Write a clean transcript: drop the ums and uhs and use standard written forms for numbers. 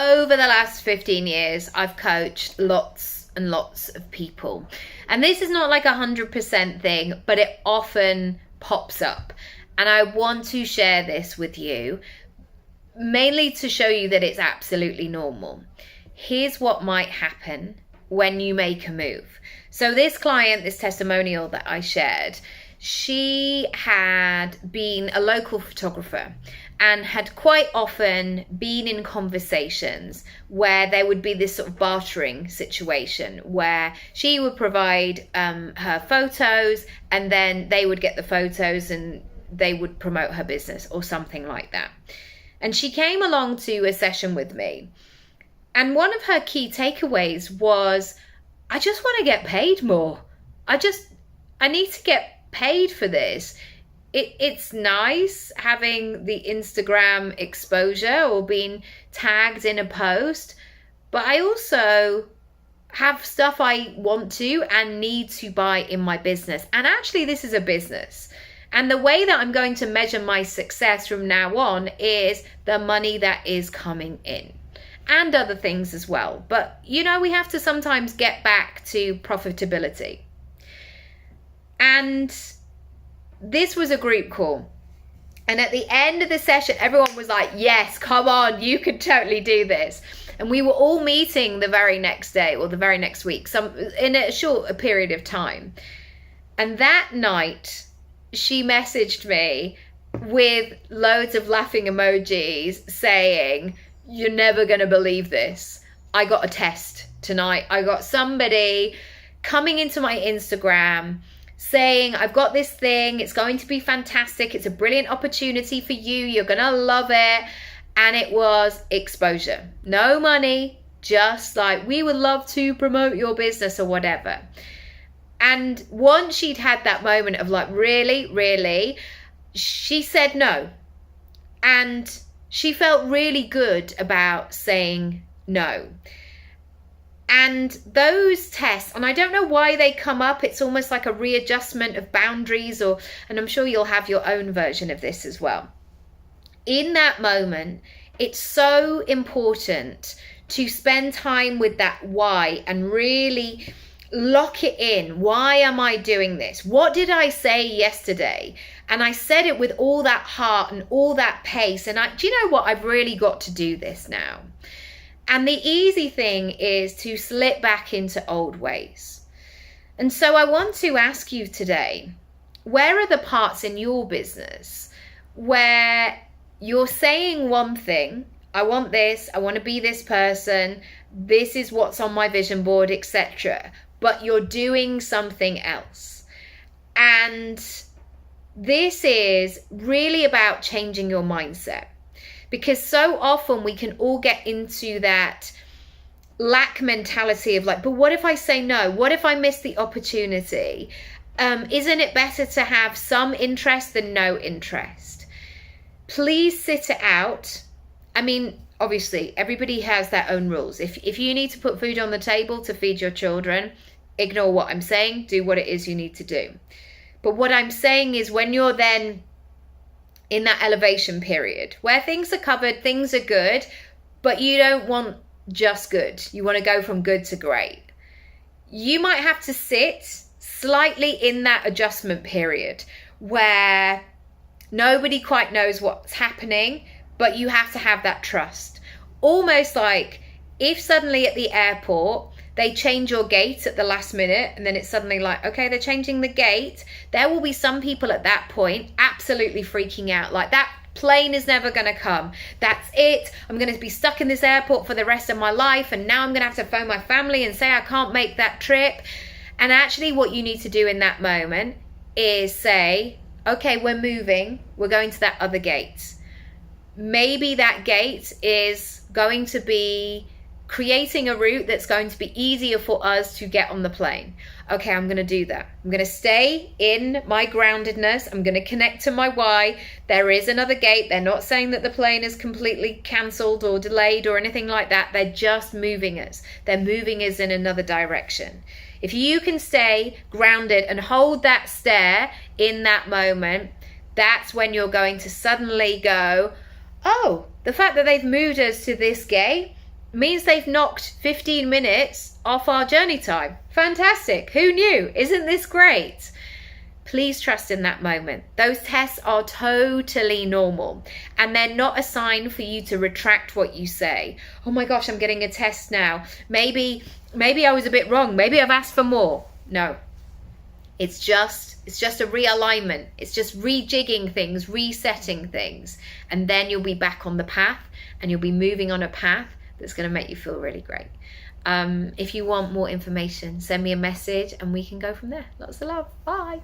over the last 15 years, I've coached lots and lots of people. And this is not like 100% thing, but it often pops up. And I want to share this with you, mainly to show you that it's absolutely normal. Here's what might happen when you make a move. So this client, this testimonial that I shared, she had been a local photographer and had quite often been in conversations where there would be this sort of bartering situation where she would provide her photos and then they would get the photos and they would promote her business or something like that. And she came along to a session with me, and one of her key takeaways was, I just want to get paid more. I need to get paid for this. It's nice having the Instagram exposure or being tagged in a post, but I also have stuff I want to and need to buy in my business. And actually, this is a business. And the way that I'm going to measure my success from now on is the money that is coming in and other things as well. But, you know, we have to sometimes get back to profitability. And this was a group call. And at the end of the session, everyone was like, yes, come on, you could totally do this. And we were all meeting the very next day or the very next week, in a short period of time. And that night, she messaged me with loads of laughing emojis saying, you're never going to believe this. I got a test tonight. I got somebody coming into my Instagram saying, I've got this thing, it's going to be fantastic, it's a brilliant opportunity for you, you're gonna love it. And it was exposure. No money, just like, we would love to promote your business or whatever. And once she'd had that moment of like, really, she said no. And she felt really good about saying no. And those tests, and I don't know why they come up, it's almost like a readjustment of boundaries, and I'm sure you'll have your own version of this as well. In that moment, it's so important to spend time with that why and really lock it in. Why am I doing this? What did I say yesterday? And I said it with all that heart and all that pace. And do you know what? I've really got to do this now. And the easy thing is to slip back into old ways. And so I want to ask you today, where are the parts in your business where you're saying one thing, I want this, I want to be this person, this is what's on my vision board, etc., but you're doing something else. And this is really about changing your mindset. Because so often we can all get into that lack mentality of like, but what if I say no? What if I miss the opportunity? Isn't it better to have some interest than no interest? Please sit it out. I mean, obviously, everybody has their own rules. If you need to put food on the table to feed your children, ignore what I'm saying. Do what it is you need to do. But what I'm saying is when you're then in that elevation period where things are covered, things are good, but you don't want just good. You want to go from good to great. You might have to sit slightly in that adjustment period where nobody quite knows what's happening, but you have to have that trust. Almost like if suddenly at the airport, they change your gate at the last minute and then it's suddenly like, okay, they're changing the gate. There will be some people at that point absolutely freaking out. Like, that plane is never going to come. That's it. I'm going to be stuck in this airport for the rest of my life. And now I'm going to have to phone my family and say I can't make that trip. And actually what you need to do in that moment is say, okay, we're moving. We're going to that other gate. Maybe that gate is going to be creating a route that's going to be easier for us to get on the plane. Okay, I'm going to do that. I'm going to stay in my groundedness. I'm going to connect to my why. There is another gate. They're not saying that the plane is completely cancelled or delayed or anything like that. They're just moving us. They're moving us in another direction. If you can stay grounded and hold that stare in that moment, that's when you're going to suddenly go, oh, the fact that they've moved us to this gate, means they've knocked 15 minutes off our journey time. Fantastic. Who knew? Isn't this great? Please trust in that moment. Those tests are totally normal, and they're not a sign for you to retract what you say. Oh my gosh, I'm getting a test now. Maybe I was a bit wrong. Maybe I've asked for more. No. It's just a realignment. It's just rejigging things, resetting things, and then you'll be back on the path, and you'll be moving on a path that's going to make you feel really great. If you want more information, send me a message and we can go from there. Lots of love. Bye.